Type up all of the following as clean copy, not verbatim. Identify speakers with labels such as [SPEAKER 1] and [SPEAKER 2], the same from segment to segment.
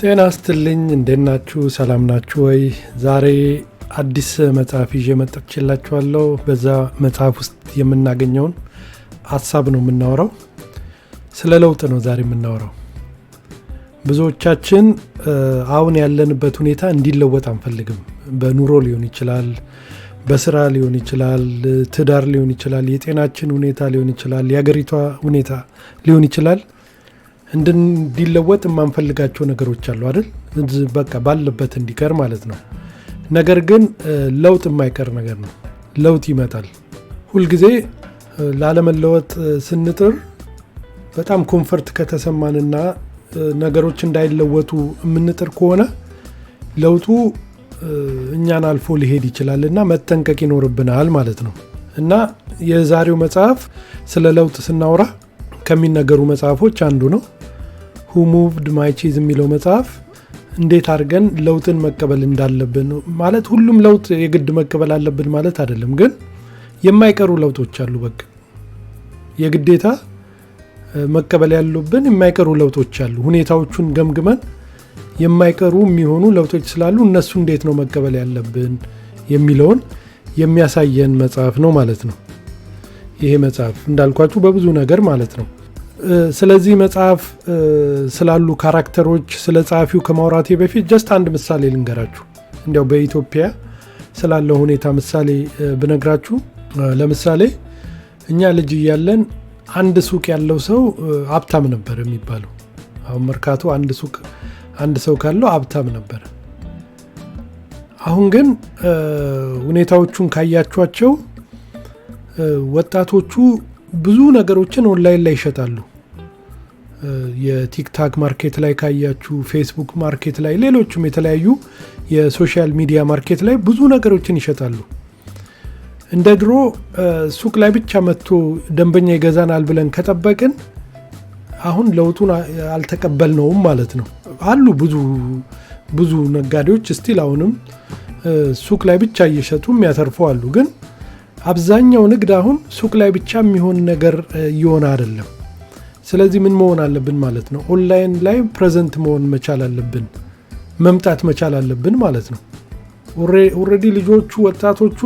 [SPEAKER 1] ጤና ይስጥልኝ እንደናችሁ ሰላም ናችሁ ወይ? ዛሬ አዲስ መጽሐፍ ይዤ መጥቻላችኋለሁ። በዛ መጽሐፍ ውስጥ የምናገኘውን ሐሳብ ነው የምናወራው። ስለ ለውጥ ነው ዛሬ የምናወራው። ብዙዎቻችን አሁን ያለንበት ሁኔታ እንዲለወጥ አንፈልግም። በኑሮ ሊሆን ይችላል፣ በስራ ሊሆን ይችላል፣ ትዳር ሊሆን ይችላል፣ የጤናችን ሁኔታ ሊሆን ይችላል፣ የሀገሪቷ ሁኔታ ሊሆን ይችላል። እንዲለወጥ የማንፈልጋቸው ነገሮች አሉ አይደል? በቃ ባለበት እንዲቀር ማለት ነው። ነገር ግን ለውጥ የማይቀር ነገር ነው። ለውጥ ይመጣል። ሁልጊዜ ላለመለወጥ ስንጥር በጣም ኮምፈርት ከተሰማንና ነገሮች እንዳይለወጡ የምንጥር ከሆነ ለውጡ እኛን አልፎ ሊሄድ ይችላልና መጠንቀቅ ይኖርብናል ማለት ነው። እና የዛሬው መጽሐፍ ስለ ለውጥ ስናወራ ከሚነገሩ መጽሐፎች አንዱ ነው። Who Moved My Cheese የሚለው መጽሐፍ እንዴት አድርገን ለውጥን መቀበል እንዳለብን ማለት፣ ሁሉም ለውጥ የግድ መቀበል አለብን ማለት አይደለም፣ ግን የማይቀሩ ለውጦች አሉ። በቃ የግዴታ መቀበል ያሉብን የማይቀሩ ለውጦች አሉ። ሁኔታዎቹን ገምግመን የማይቀሩ የሚሆኑ ለውጦች ስላሉ እነሱ እንዴት ነው መቀበል ያለብን የሚለውን የሚያሳየን መጽሐፍ ነው ማለት ነው። ይሄ መጽሐፍ እንዳልኳችሁ በብዙ ነገር ማለት ነው። ስለዚህ መጽሐፍ ስላሉ ካራክተሮች ስለ ጸሐፊው ከማውራቴ በፊት ጀስት አንድ ምሳሌ ልንገራችሁ። እንዲያው በኢትዮጵያ ስላለው ሁኔታ ምሳሌ ብነግራችሁ፣ ለምሳሌ እኛ ልጅ እያለን አንድ ሱቅ ያለው ሰው ሀብታም ነበር የሚባለው። አሁን መርካቶ አንድ ሰው ካለው ሀብታም ነበር። አሁን ግን ሁኔታዎቹን ካያችኋቸው ወጣቶቹ ብዙ ነገሮችን ኦንላይን ላይ ይሸጣሉ። የቲክታክ ማርኬት ላይ ካያችሁ፣ ፌስቡክ ማርኬት ላይ፣ ሌሎችም የተለያዩ የሶሻል ሚዲያ ማርኬት ላይ ብዙ ነገሮችን ይሸጣሉ። እንደ ድሮ ሱቅ ላይ ብቻ መጥቶ ደንበኛ ይገዛናል ብለን ከጠበቅን አሁን ለውጡን አልተቀበልነውም ማለት ነው። አሉ ብዙ ነጋዴዎች ስቲል አሁንም ሱቅ ላይ ብቻ እየሸጡ የሚያተርፉ አሉ። ግን አብዛኛው ንግድ አሁን ሱቅ ላይ ብቻ የሚሆን ነገር እየሆነ አይደለም። ስለዚህ ምን መሆን አለብን ማለት ነው? ኦንላይን ላይ ፕሬዘንት መሆን መቻል አለብን፣ መምጣት መቻል አለብን ማለት ነው። ኦልሬዲ ልጆቹ ወጣቶቹ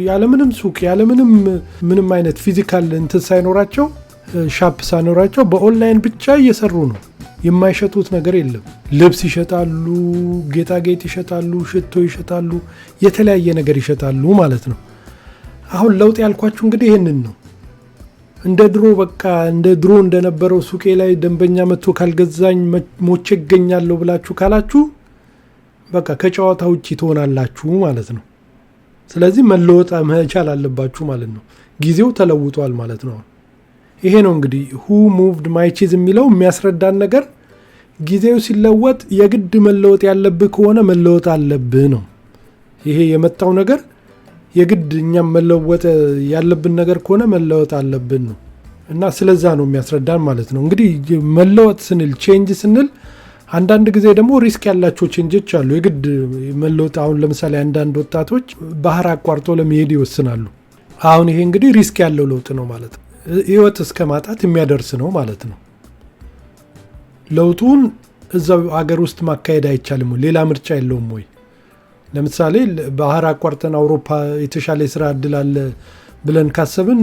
[SPEAKER 1] ያለምንም ሱቅ ያለምንም አይነት ፊዚካል እንትን ሳይኖራቸው ሻፕ ሳይኖራቸው በኦንላይን ብቻ እየሰሩ ነው። የማይሸጡት ነገር የለም። ልብስ ይሸጣሉ፣ ጌጣጌጥ ይሸጣሉ፣ ሽቶ ይሸጣሉ፣ የተለያየ ነገር ይሸጣሉ ማለት ነው። አሁን ለውጥ ያልኳችሁ እንግዲህ ይህንን ነው። እንደ ድሮ እንደነበረው ሱቄ ላይ ደንበኛ መጥቶ ካልገዛኝ ሞቼ እገኛለሁ ብላችሁ ካላችሁ በቃ ከጨዋታ ውጪ ትሆናላችሁ ማለት ነው። ስለዚህ መለወጥ መቻል አለባችሁ ማለት ነው። ጊዜው ተለውጧል ማለት ነው። ይሄ ነው እንግዲህ Who Moved My Cheese የሚለው የሚያስረዳን ነገር። ጊዜው ሲለወጥ የግድ መለወጥ ያለብህ ከሆነ መለወጥ አለብህ ነው። ይሄ የመጣው ነገር የግድ እኛም መለወጥ ያለብን ነገር ከሆነ መለወጥ አለብን ነው። እና ስለዛ ነው የሚያስረዳን ማለት ነው። እንግዲህ መለወጥ ስንል ቼንጅ ስንል አንዳንድ ጊዜ ደግሞ ሪስክ ያላቸው ቼንጆች አሉ። የግድ መለወጥ አሁን ለምሳሌ አንዳንድ ወጣቶች ባህር አቋርጦ ለመሄድ ይወስናሉ። አሁን ይሄ እንግዲህ ሪስክ ያለው ለውጥ ነው ማለት ነው። ህይወት እስከ ማጣት የሚያደርስ ነው ማለት ነው። ለውጡን እዛው አገር ውስጥ ማካሄድ አይቻልም? ሌላ ምርጫ የለውም ወይ? ለምሳሌ ባህር አቋርጠን አውሮፓ የተሻለ የስራ እድል አለ ብለን ካሰብን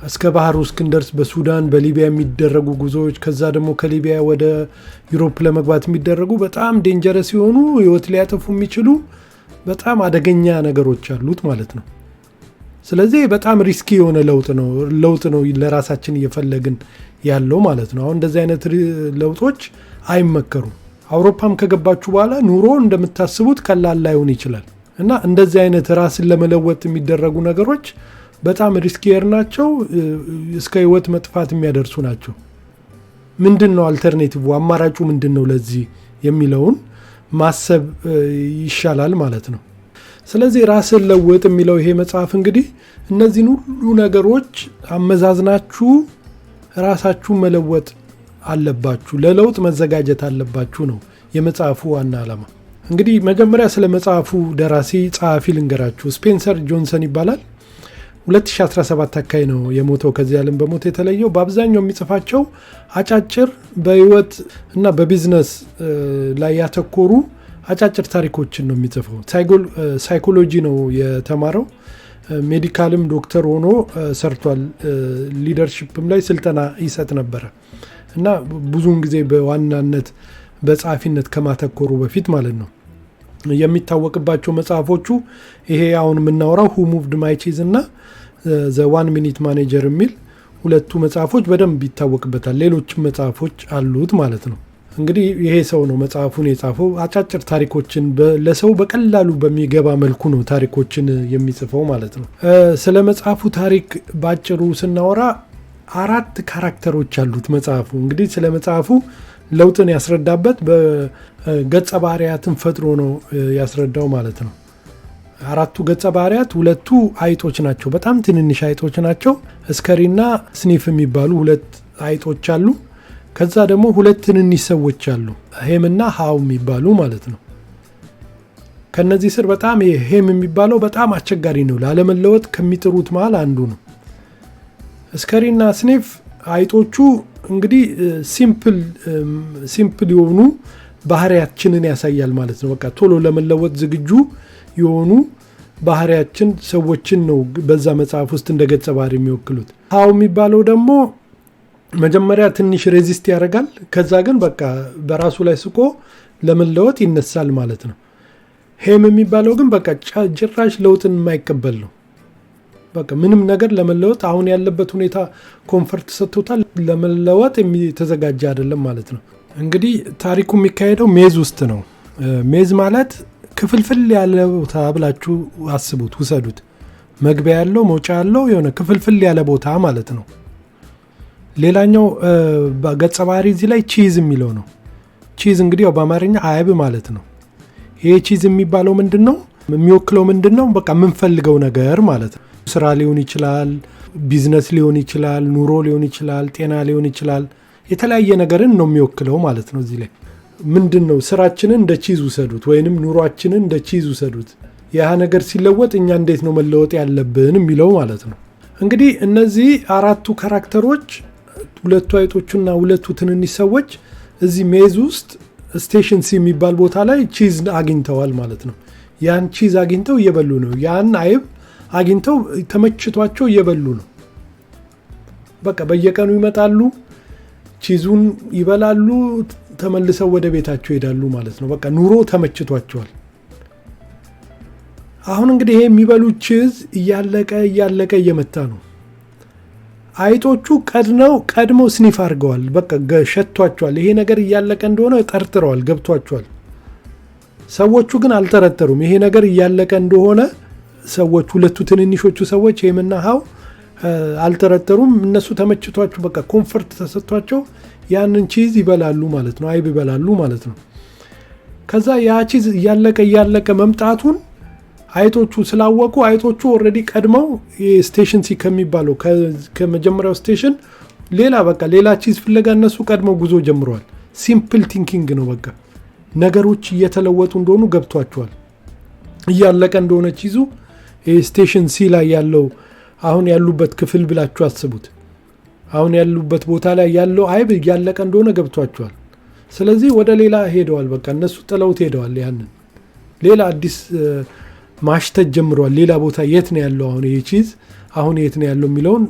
[SPEAKER 1] እስከ ባህር ውስጥ እንደርስ በሱዳን በሊቢያ የሚደረጉ ጉዞዎች፣ ከዛ ደግሞ ከሊቢያ ወደ ዩሮፕ ለመግባት የሚደረጉ በጣም ዴንጀረስ ሲሆኑ ህይወት ሊያጠፉ የሚችሉ በጣም አደገኛ ነገሮች አሉት ማለት ነው። ስለዚህ በጣም ሪስኪ የሆነ ለውጥ ነው ለራሳችን እየፈለግን ያለው ማለት ነው። አሁን እንደዚህ አይነት ለውጦች አይመከሩም። አውሮፓም ከገባችሁ በኋላ ኑሮ እንደምታስቡት ቀላል ላይሆን ይችላል። እና እንደዚህ አይነት ራስን ለመለወጥ የሚደረጉ ነገሮች በጣም ሪስኪየር ናቸው፣ እስከ ህይወት መጥፋት የሚያደርሱ ናቸው። ምንድነው አልተርኔቲቭ አማራጩ ምንድነው ለዚህ የሚለውን ማሰብ ይሻላል ማለት ነው። ስለዚህ ራስን ለውጥ የሚለው ይሄ መጽሐፍ እንግዲህ እነዚህን ሁሉ ነገሮች አመዛዝናችሁ ራሳችሁ መለወጥ አለባችሁ፣ ለለውጥ መዘጋጀት አለባችሁ ነው የመጽሐፉ ዋና ዓላማ። እንግዲህ መጀመሪያ ስለ መጽሐፉ ደራሲ ጸሐፊ ልንገራችሁ። ስፔንሰር ጆንሰን ይባላል። 2017 አካባቢ ነው የሞተው ከዚህ ዓለም በሞት የተለየው። በአብዛኛው የሚጽፋቸው አጫጭር በህይወት እና በቢዝነስ ላይ ያተኮሩ አጫጭር ታሪኮችን ነው የሚጽፈው። ሳይኮሎጂ ነው የተማረው። ሜዲካልም ዶክተር ሆኖ ሰርቷል። ሊደርሺፕም ላይ ስልጠና ይሰጥ ነበረ እና ብዙውን ጊዜ በዋናነት በጸሐፊነት ከማተኮሩ በፊት ማለት ነው። የሚታወቅባቸው መጽሐፎቹ ይሄ አሁን የምናወራው Who Moved My Cheese እና The 1 Minute Manager የሚል ሁለቱ መጽሐፎች በደንብ ይታወቅበታል። ሌሎችም መጽሐፎች አሉት ማለት ነው። እንግዲህ ይሄ ሰው ነው መጽሐፉን የጻፈው። አጫጭር ታሪኮችን ለሰው በቀላሉ በሚገባ መልኩ ነው ታሪኮችን የሚጽፈው ማለት ነው። ስለ መጽሐፉ ታሪክ ባጭሩ ስናወራ 4 ካራክተሮች አሉት መጽሐፉ። እንግዲህ ስለ መጽሐፉ ለውጥን ያስረዳበት በገጸ ባህሪያትን ፈጥሮ ነው ያስረዳው ማለት ነው። 4ቱ ገጸ ባህሪያት 2ቱ አይጦች ናቸው። በጣም ትንንሽ አይጦች ናቸው። ስከሪና ስኒፍ የሚባሉ 2 አይጦች አሉ። ከዛ ደግሞ 2 ትንንሽ ሰዎች አሉ፣ ሄምና ሃው የሚባሉ ማለት ነው። ከነዚህ ስር በጣም ሄም የሚባለው በጣም አስቸጋሪ ነው። ላለመለወጥ ከሚጥሩት መሃል አንዱ ነው። ስከሪና ስኒፍ አይጦቹ እንግዲህ ሲምፕል የሆኑ ባህሪያችንን ያሳያል ማለት ነው። በቃ ቶሎ ለመለወጥ ዝግጁ የሆኑ ባህሪያችን ሰዎችን ነው በዛ መጽሐፍ ውስጥ እንደ ገጸ ባህሪ የሚወክሉት። ሃው የሚባለው ደግሞ መጀመሪያ ትንሽ ሬዚስት ያደርጋል። ከዛ ግን በቃ በራሱ ላይ ስቆ ለመለወጥ ይነሳል ማለት ነው። ሄም የሚባለው ግን በቃ ጭራሽ ለውጥን የማይቀበል ነው። በቃ ምንም ነገር ለመለወጥ አሁን ያለበት ሁኔታ ኮንፈርት ሰጥቶታል፣ ለመለወጥ የተዘጋጀ አይደለም ማለት ነው። እንግዲህ ታሪኩ የሚካሄደው ሜዝ ውስጥ ነው። ሜዝ ማለት ክፍልፍል ያለ ቦታ ብላችሁ አስቡት፣ ውሰዱት። መግቢያ ያለው መውጫ ያለው የሆነ ክፍልፍል ያለ ቦታ ማለት ነው። ሌላኛው ገጸ ባህሪ እዚህ ላይ ቺዝ የሚለው ነው። ቺዝ እንግዲህ በአማርኛ አይብ ማለት ነው። ይሄ ቺዝ የሚባለው ምንድነው የሚወክለው? ምንድነው በቃ የምንፈልገው ነገር ማለት ነው። ስራ ሊሆን ይችላል፣ ቢዝነስ ሊሆን ይችላል፣ ኑሮ ሊሆን ይችላል፣ ጤና ሊሆን ይችላል። የተለያየ ነገርን ነው የሚወክለው ማለት ነው። እዚህ ላይ ምንድነው ስራችንን እንደ ቺዝ ውሰዱት ወይንም ኑሯችንን እንደ ቺዝ ውሰዱት። ያ ነገር ሲለወጥ እኛ እንዴት ነው መለወጥ ያለብን የሚለው ማለት ነው። እንግዲህ እነዚህ 4ቱ ካራክተሮች 2ቱ አይጦቹና 2ቱ ትንንሽ ሰዎች እዚህ ሜዝ ውስጥ ስቴሽን ሲ የሚባል ቦታ ላይ ቺዝ አግኝተዋል ማለት ነው። ያን ቺዝ አግኝተው እየበሉ ነው። ያን አይብ አግኝተው ተመችቷቸው እየበሉ ነው። በቃ በየቀኑ ይመጣሉ፣ ቺዙን ይበላሉ፣ ተመልሰው ወደ ቤታቸው ይሄዳሉ ማለት ነው። በቃ ኑሮ ተመችቷቸዋል። አሁን እንግዲህ ይሄ የሚበሉት ቺዝ እያለቀ እየመጣ ነው። አይጦቹ ቀድመው ስኒፍ አድርገዋል። በቃ ሸቷቸዋል። ይሄ ነገር እያለቀ እንደሆነ ጠርጥረዋል፣ ገብቷቸዋል። ሰዎቹ ግን አልጠረጠሩም። ይሄ ነገር እያለቀ እንደሆነ ሰዎች 2ቱ ትንንሾቹ ሰዎች ሄምና ሃው አልጠረጠሩም። እነሱ ተመችቷቸው በቃ ኮንፈርት ተሰጥቷቸው ያንን ቺዝ ይበላሉ ማለት ነው። አይብ ይበላሉ ማለት ነው። ከዛ ያ ቺዝ እያለቀ መምጣቱን አይጦቹ ስላወቁ አይጦቹ ኦልሬዲ ቀድመው ስቴሽን ሲ ከሚባለው ከመጀመሪያው ስቴሽን ሌላ ቺዝ ፍለጋ እነሱ ቀድመው ጉዞ ጀምረዋል። ሲምፕል ቲንኪንግ ነው። በቃ ነገሮች እየተለወጡ እንደሆኑ ገብቷቸዋል። እያለቀ እንደሆነ ቺዙ ስቴሽን ሲ ላይ ያለው አሁን ያሉበት ክፍል ብላችሁ አስቡት። አሁን ያሉበት ቦታ ላይ ያለው አይብ እያለቀ እንደሆነ ገብቷቸዋል። ስለዚህ ወደ ሌላ ሄደዋል። በቃ እነሱ ጥለውት ሄደዋል። ያንን ሌላ አዲስ ማሽተት ጀምረዋል። ሌላ ቦታ የት ነው ያለው አሁን ይሄ ቺዝ አሁን የት ነው ያለው የሚለውን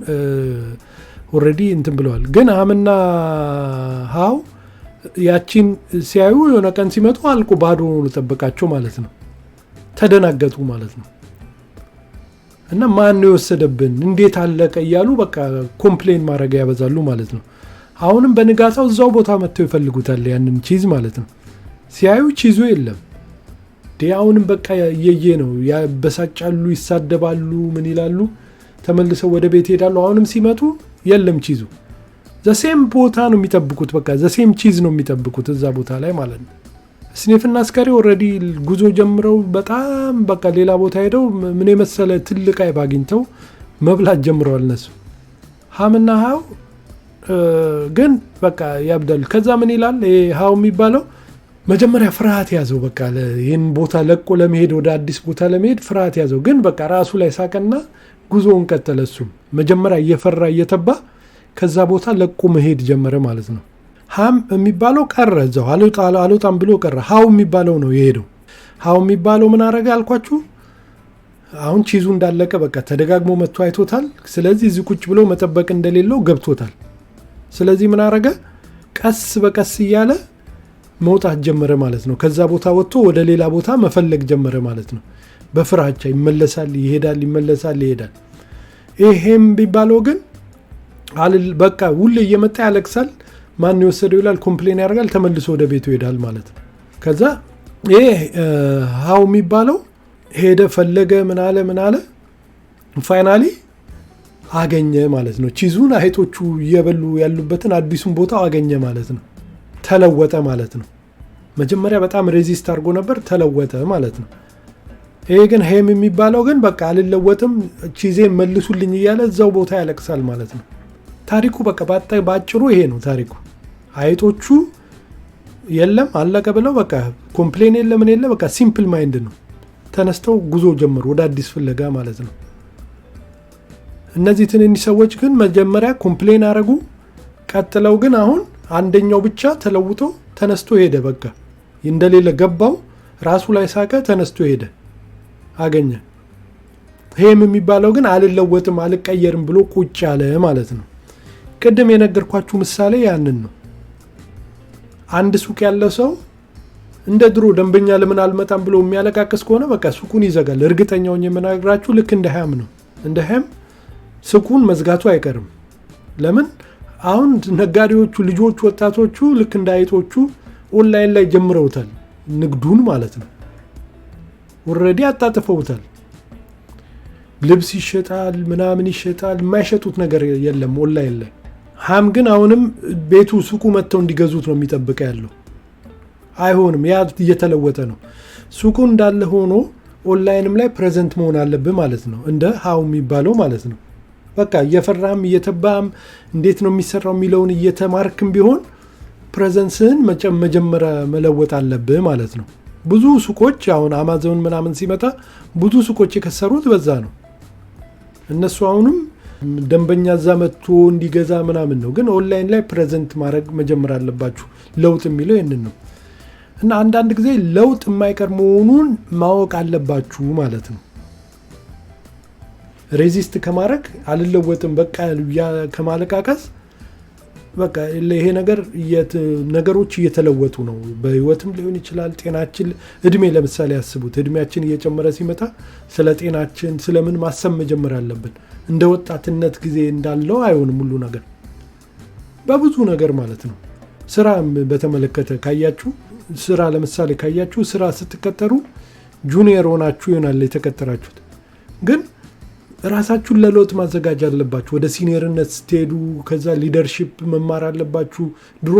[SPEAKER 1] ኦልሬዲ እንትን ብለዋል። ግን ሃምና ሃው ያቺን ሲያዩ የሆነ ቀን ሲመጡ አልቆ ባዶ ነው ተጠበቃቸው ማለት ነው። ተደናገጡ ማለት ነው። እና ማን ነው የወሰደብን እንዴት አለቀ እያሉ በቃ ኮምፕሌን ማድረግ ያበዛሉ ማለት ነው። አሁንም በንጋታው እዛው ቦታ መጥተው ይፈልጉታል ያንን ቺዝ ማለት ነው። ሲያዩ ቺዙ የለም። አሁንም በቃ የየ ነው ያበሳጫሉ፣ ይሳደባሉ፣ ምን ይላሉ። ተመልሰው ወደ ቤት ሄዳሉ። አሁንም ሲመጡ የለም ቺዙ። ዘሴም ቦታ ነው የሚጠብቁት። በቃ ዘሴም ቺዝ ነው የሚጠብቁት እዛ ቦታ ላይ ማለት ነው። ስኒፍና ስከሪ ኦልሬዲ ጉዞ ጀምረው በጣም በቃ ሌላ ቦታ ሄደው ምን የመሰለ ትልቅ አይብ አግኝተው መብላት ጀምረዋል እነሱ። ሃምና ሃው ግን በቃ ያብዳሉ። ከዛ ምን ይላል ሃው የሚባለው መጀመሪያ ፍርሃት ያዘው። በቃ ይህን ቦታ ለቆ ለመሄድ ወደ አዲስ ቦታ ለመሄድ ፍርሃት ያዘው። ግን በቃ ራሱ ላይ ሳቀና ጉዞውን ቀጠለ። እሱም መጀመሪያ እየፈራ እየተባ ከዛ ቦታ ለቆ መሄድ ጀመረ ማለት ነው። ሃም የሚባለው ቀረ እዛው አልወጣም ብሎ ቀረ። ሃው የሚባለው ነው የሄደው። ሃው የሚባለው ምን አረገ አልኳችሁ? አሁን ቺዙ እንዳለቀ በቃ ተደጋግሞ መጥቶ አይቶታል። ስለዚህ እዚህ ቁጭ ብሎ መጠበቅ እንደሌለው ገብቶታል። ስለዚህ ምን አረገ? ቀስ በቀስ እያለ መውጣት ጀመረ ማለት ነው። ከዛ ቦታ ወጥቶ ወደ ሌላ ቦታ መፈለግ ጀመረ ማለት ነው። በፍራቻ ይመለሳል፣ ይሄዳል፣ ይመለሳል፣ ይሄዳል። ይሄም ቢባለው ግን በቃ ሁሌ እየመጣ ያለቅሳል። ማን የወሰደው ይላል፣ ኮምፕሌን ያደርጋል፣ ተመልሶ ወደ ቤቱ ይሄዳል ማለት ነው። ከዛ ይሄ ሃው የሚባለው ሄደ፣ ፈለገ፣ ምን አለ ፋይናሊ አገኘ ማለት ነው። ቺዙን አይጦቹ እየበሉ ያሉበትን አዲሱን ቦታ አገኘ ማለት ነው። ተለወጠ ማለት ነው። መጀመሪያ በጣም ሬዚስት አድርጎ ነበር፣ ተለወጠ ማለት ነው። ይሄ ግን ሄም የሚባለው ግን በቃ አልለወጥም፣ ቺዜን መልሱልኝ እያለ እዛው ቦታ ያለቅሳል ማለት ነው። ታሪኩ በቃ ባጭሩ ይሄ ነው ታሪኩ። አይጦቹ የለም አለቀ ብለው በቃ ኮምፕሌን የለ ምን የለ በቃ ሲምፕል ማይንድ ነው። ተነስተው ጉዞ ጀመሩ ወደ አዲስ ፍለጋ ማለት ነው። እነዚህ ትንንሽ ሰዎች ግን መጀመሪያ ኮምፕሌን አረጉ። ቀጥለው ግን አሁን አንደኛው ብቻ ተለውጦ ተነስቶ ሄደ። በቃ እንደሌለ ገባው፣ ራሱ ላይ ሳቀ፣ ተነስቶ ሄደ፣ አገኘ። ሄም የሚባለው ግን አልለወጥም አልቀየርም ብሎ ቁጭ ያለ ማለት ነው። ቅድም የነገርኳችሁ ምሳሌ ያንን ነው። አንድ ሱቅ ያለ ሰው እንደ ድሮ ደንበኛ ለምን አልመጣም ብሎ የሚያለቃቅስ ከሆነ በቃ ሱቁን ይዘጋል። እርግጠኛውን የምነግራችሁ ልክ እንደ ሄም ነው። እንደ ሄም ሱቁን መዝጋቱ አይቀርም። ለምን አሁን ነጋዴዎቹ ልጆቹ ወጣቶቹ ልክ እንደ አይጦቹ ኦንላይን ላይ ጀምረውታል ንግዱን ማለት ነው። ኦልሬዲ አጣጥፈውታል። ልብስ ይሸጣል፣ ምናምን ይሸጣል፣ የማይሸጡት ነገር የለም ኦንላይን ላይ። ሃም ግን አሁንም ቤቱ ሱቁ መጥተው እንዲገዙት ነው የሚጠብቀው ያለው። አይሆንም፣ ያ እየተለወጠ ነው። ሱቁ እንዳለ ሆኖ ኦንላይንም ላይ ፕሬዘንት መሆን አለብህ ማለት ነው፣ እንደ ሃው የሚባለው ማለት ነው። በቃ እየፈራም እየተባም እንዴት ነው የሚሰራው የሚለውን እየተማርክም ቢሆን ፕሬዘንስህን መጀመሪያ መለወጥ አለብህ ማለት ነው። ብዙ ሱቆች አሁን አማዞን ምናምን ሲመጣ ብዙ ሱቆች የከሰሩት በዛ ነው። እነሱ አሁንም ደንበኛ እዛ መጥቶ እንዲገዛ ምናምን ነው። ግን ኦንላይን ላይ ፕሬዘንት ማድረግ መጀመር አለባችሁ። ለውጥ የሚለው ይህንን ነው። እና አንዳንድ ጊዜ ለውጥ የማይቀር መሆኑን ማወቅ አለባችሁ ማለት ነው። ሬዚስት ከማድረግ አልለወጥም በቃ ከማለቃቀስ በቃ ይሄ ነገሮች እየተለወጡ ነው። በህይወትም ሊሆን ይችላል፣ ጤናችን፣ እድሜ ለምሳሌ ያስቡት። እድሜያችን እየጨመረ ሲመጣ ስለ ጤናችን ስለምን ማሰብ መጀመር አለብን። እንደ ወጣትነት ጊዜ እንዳለው አይሆንም ሁሉ ነገር በብዙ ነገር ማለት ነው። ስራ በተመለከተ ካያችሁ፣ ስራ ለምሳሌ ካያችሁ፣ ስራ ስትቀጠሩ ጁኒየር ሆናችሁ ይሆናል የተቀጠራችሁት። ግን ራሳችሁን ለለውጥ ማዘጋጀት አለባችሁ። ወደ ሲኒየርነት ስትሄዱ ከዛ ሊደርሺፕ መማር አለባችሁ። ድሮ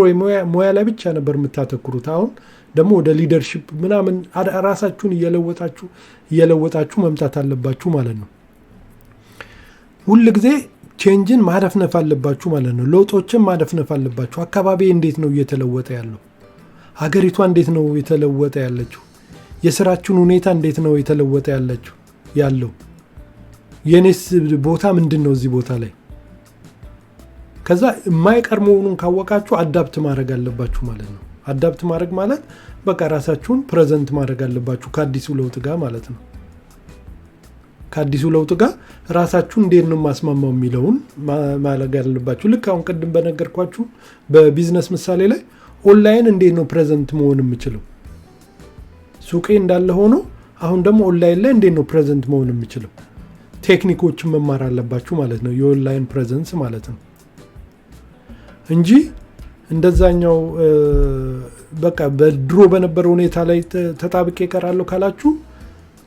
[SPEAKER 1] ሙያ ላይ ብቻ ነበር የምታተኩሩት። አሁን ደግሞ ወደ ሊደርሺፕ ምናምን ራሳችሁን እየለወጣችሁ መምጣት አለባችሁ ማለት ነው። ሁል ጊዜ ቼንጅን ማደፍነፍ አለባችሁ ማለት ነው። ለውጦችን ማደፍነፍ አለባችሁ። አካባቢ እንዴት ነው እየተለወጠ ያለው? ሀገሪቷ እንዴት ነው የተለወጠ ያለችው? የስራችሁን ሁኔታ እንዴት ነው የተለወጠ ያለው? የኔስ ቦታ ምንድን ነው እዚህ ቦታ ላይ? ከዛ የማይቀር መሆኑን ካወቃችሁ አዳፕት ማድረግ አለባችሁ ማለት ነው። አዳፕት ማድረግ ማለት በቃ ራሳችሁን ፕሬዘንት ማድረግ አለባችሁ ከአዲሱ ለውጥ ጋር ማለት ነው። ከአዲሱ ለውጥ ጋር ራሳችሁን እንዴት ነው ማስማማው የሚለውን ማድረግ አለባችሁ። ልክ አሁን ቅድም በነገርኳችሁ በቢዝነስ ምሳሌ ላይ ኦንላይን እንዴት ነው ፕሬዘንት መሆን የምችለው? ሱቄ እንዳለ ሆኖ አሁን ደግሞ ኦንላይን ላይ እንዴት ነው ፕሬዘንት መሆን የምችለው? ቴክኒኮችን መማር አለባችሁ ማለት ነው። የኦንላይን ፕሬዘንስ ማለት ነው እንጂ እንደዛኛው በቃ በድሮ በነበረ ሁኔታ ላይ ተጣብቄ እቀራለሁ ካላችሁ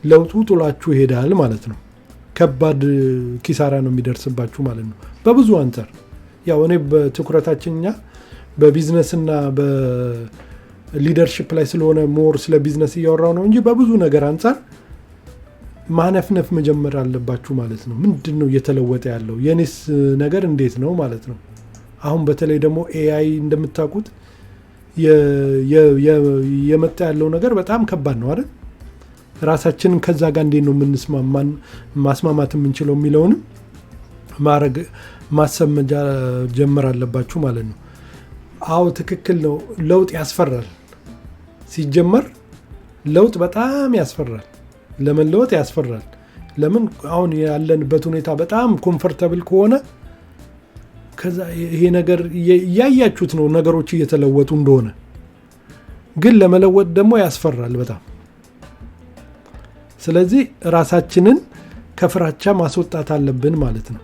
[SPEAKER 1] ለውጡ ጥሏችሁ ይሄዳል ማለት ነው። ከባድ ኪሳራ ነው የሚደርስባችሁ ማለት ነው በብዙ አንጻር። ያው እኔ በትኩረታችን እኛ በቢዝነስና በሊደርሺፕ ላይ ስለሆነ ሞር ስለ ቢዝነስ እያወራው ነው እንጂ በብዙ ነገር አንጻር ማነፍነፍ መጀመር አለባችሁ ማለት ነው። ምንድን ነው እየተለወጠ ያለው? የኔስ ነገር እንዴት ነው ማለት ነው። አሁን በተለይ ደግሞ ኤአይ እንደምታውቁት የመጣ ያለው ነገር በጣም ከባድ ነው አይደል? ራሳችንን ከዛ ጋር እንዴት ነው ማስማማት የምንችለው የሚለውንም ማሰብ ጀመር አለባችሁ ማለት ነው። አዎ ትክክል ነው። ለውጥ ያስፈራል። ሲጀመር ለውጥ በጣም ያስፈራል። ለመለወጥ ያስፈራል። ለምን አሁን ያለንበት ሁኔታ በጣም ኮምፎርታብል ከሆነ ከዛ ይሄ ነገር ያያችሁት ነው ነገሮች እየተለወጡ እንደሆነ፣ ግን ለመለወጥ ደግሞ ያስፈራል በጣም። ስለዚህ ራሳችንን ከፍራቻ ማስወጣት አለብን ማለት ነው።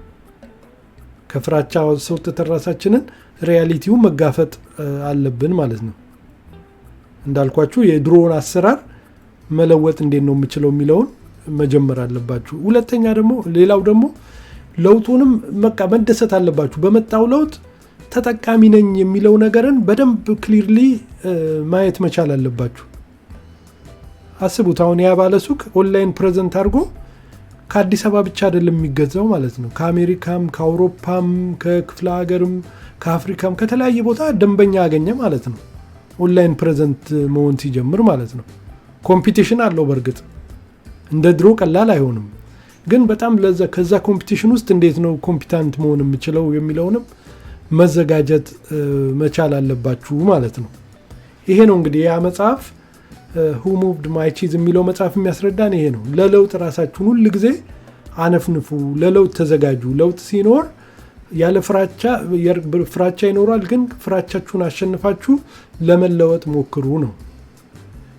[SPEAKER 1] ከፍራቻ አስወጥተን ራሳችንን ሪያሊቲውን መጋፈጥ አለብን ማለት ነው። እንዳልኳችሁ የድሮውን አሰራር መለወጥ እንዴት ነው የምችለው የሚለውን መጀመር አለባችሁ። ሁለተኛ ደግሞ ሌላው ደግሞ ለውጡንም መደሰት አለባችሁ። በመጣው ለውጥ ተጠቃሚ ነኝ የሚለው ነገርን በደንብ ክሊርሊ ማየት መቻል አለባችሁ። አስቡት አሁን ያ ባለ ሱቅ ኦንላይን ፕሬዘንት አድርጎ ከአዲስ አበባ ብቻ አይደለም የሚገዛው ማለት ነው። ከአሜሪካም፣ ከአውሮፓም፣ ከክፍለ ሀገርም፣ ከአፍሪካም ከተለያየ ቦታ ደንበኛ አገኘ ማለት ነው። ኦንላይን ፕሬዘንት መሆን ሲጀምር ማለት ነው። ኮምፒቲሽን አለው በእርግጥ እንደ ድሮ ቀላል አይሆንም፣ ግን በጣም ከዛ ኮምፒቲሽን ውስጥ እንዴት ነው ኮምፒታንት መሆን የምችለው የሚለውንም መዘጋጀት መቻል አለባችሁ ማለት ነው። ይሄ ነው እንግዲህ ያ መጽሐፍ Who Moved My Cheese የሚለው መጽሐፍ የሚያስረዳን ይሄ ነው። ለለውጥ ራሳችሁን ሁል ጊዜ አነፍንፉ፣ ለለውጥ ተዘጋጁ። ለውጥ ሲኖር ያለ ፍራቻ ይኖራል፣ ግን ፍራቻችሁን አሸንፋችሁ ለመለወጥ ሞክሩ ነው።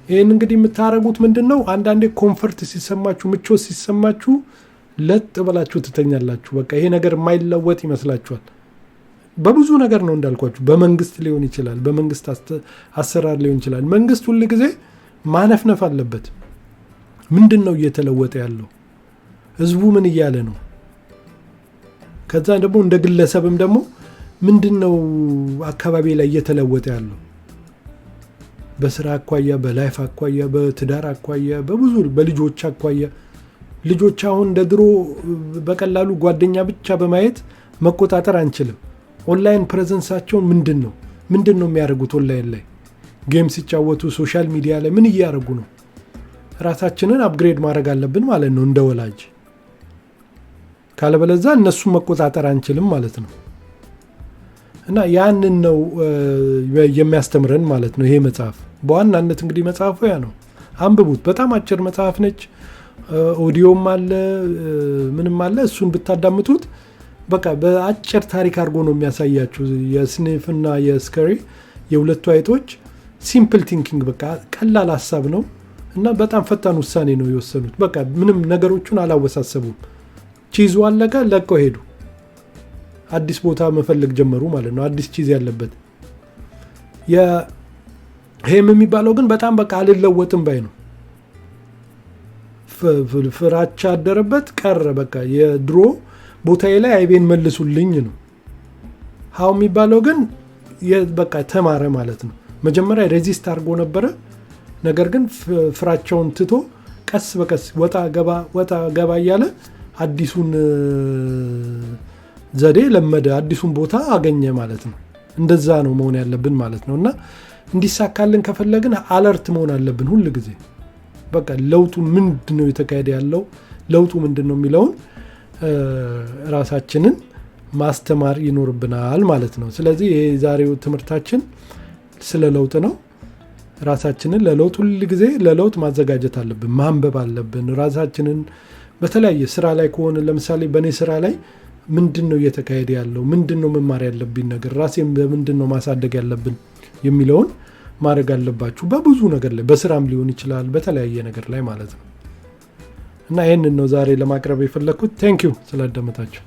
[SPEAKER 1] ይሄን እንግዲህ የምታረጉት ምንድነው? አንዳንዴ ኮምፎርት ሲሰማችሁ፣ ምቾት ሲሰማችሁ ለጥ ብላችሁ ትተኛላችሁ። በቃ ይሄ ነገር የማይለወጥ ይመስላችኋል። በብዙ ነገር ነው እንዳልኳችሁ። በመንግስት ሊሆን ይችላል፣ በመንግስት አሰራር ሊሆን ይችላል። መንግስት ሁሉ ጊዜ ማነፍነፍ አለበት። ምንድነው እየተለወጠ ያለው? ህዝቡ ምን እያለ ነው? ከዛ ደግሞ እንደ ግለሰብም ደግሞ ምንድነው አካባቢ ላይ እየተለወጠ ያለው? በስራ አኳያ፣ በላይፍ አኳያ፣ በትዳር አኳያ፣ በብዙ በልጆች አኳያ። ልጆች አሁን እንደ ድሮ በቀላሉ ጓደኛ ብቻ በማየት መቆጣጠር አንችልም። ኦንላይን ፕሬዘንሳቸውን ምንድነው የሚያደርጉት? ኦንላይን ላይ ጌም ሲጫወቱ ሶሻል ሚዲያ ላይ ምን እያደረጉ ነው? ራሳችንን አፕግሬድ ማድረግ አለብን ማለት ነው እንደ ወላጅ። ካለበለዛ እነሱን መቆጣጠር አንችልም ማለት ነው። እና ያንን ነው የሚያስተምረን ማለት ነው ይሄ መጽሐፍ። በዋናነት እንግዲህ መጽሐፉ ያ ነው። አንብቡት። በጣም አጭር መጽሐፍ ነች። ኦዲዮም አለ፣ ምንም አለ። እሱን ብታዳምጡት በቃ በአጭር ታሪክ አድርጎ ነው የሚያሳያችሁ። የስኒፍ እና የስከሪ የሁለቱ አይቶች ሲምፕል ቲንኪንግ፣ በቃ ቀላል ሀሳብ ነው እና በጣም ፈጣን ውሳኔ ነው የወሰኑት። በቃ ምንም ነገሮቹን አላወሳሰቡም። ቺዙ አለቀ፣ ለቀው ሄዱ። አዲስ ቦታ መፈለግ ጀመሩ ማለት ነው፣ አዲስ ቺዝ ያለበት። ይሄም የሚባለው ግን በጣም በቃ አልለወጥም ባይ ነው። ፍራቻ አደረበት፣ ቀረ። በቃ የድሮ ቦታዬ ላይ አይቤን መልሱልኝ ነው። ሃው የሚባለው ግን በቃ ተማረ ማለት ነው። መጀመሪያ ሬዚስት አድርጎ ነበረ፣ ነገር ግን ፍራቻውን ትቶ ቀስ በቀስ ወጣ ገባ እያለ አዲሱን ዘዴ ለመደ፣ አዲሱን ቦታ አገኘ ማለት ነው። እንደዛ ነው መሆን ያለብን ማለት ነው። እና እንዲሳካልን ከፈለግን አለርት መሆን አለብን ሁል ጊዜ። በቃ ለውጡ ምንድነው የተካሄደ ያለው፣ ለውጡ ምንድነው የሚለውን ራሳችንን ማስተማር ይኖርብናል ማለት ነው። ስለዚህ የዛሬው ትምህርታችን ስለ ለውጥ ነው። ራሳችንን ለለውጥ ሁል ጊዜ ለለውጥ ማዘጋጀት አለብን፣ ማንበብ አለብን። ራሳችንን በተለያየ ስራ ላይ ከሆነ ለምሳሌ በእኔ ስራ ላይ ምንድነው እየተካሄደ ያለው፣ ምንድነው መማር ያለብኝ ነገር፣ ራሴን በምንድነው ማሳደግ ያለብን የሚለውን ማድረግ አለባችሁ። በብዙ ነገር ላይ በስራም ሊሆን ይችላል፣ በተለያየ ነገር ላይ ማለት ነው። እና ይህንን ነው ዛሬ ለማቅረብ የፈለኩት። ቴንክ ዩ ስላዳመጣችሁ።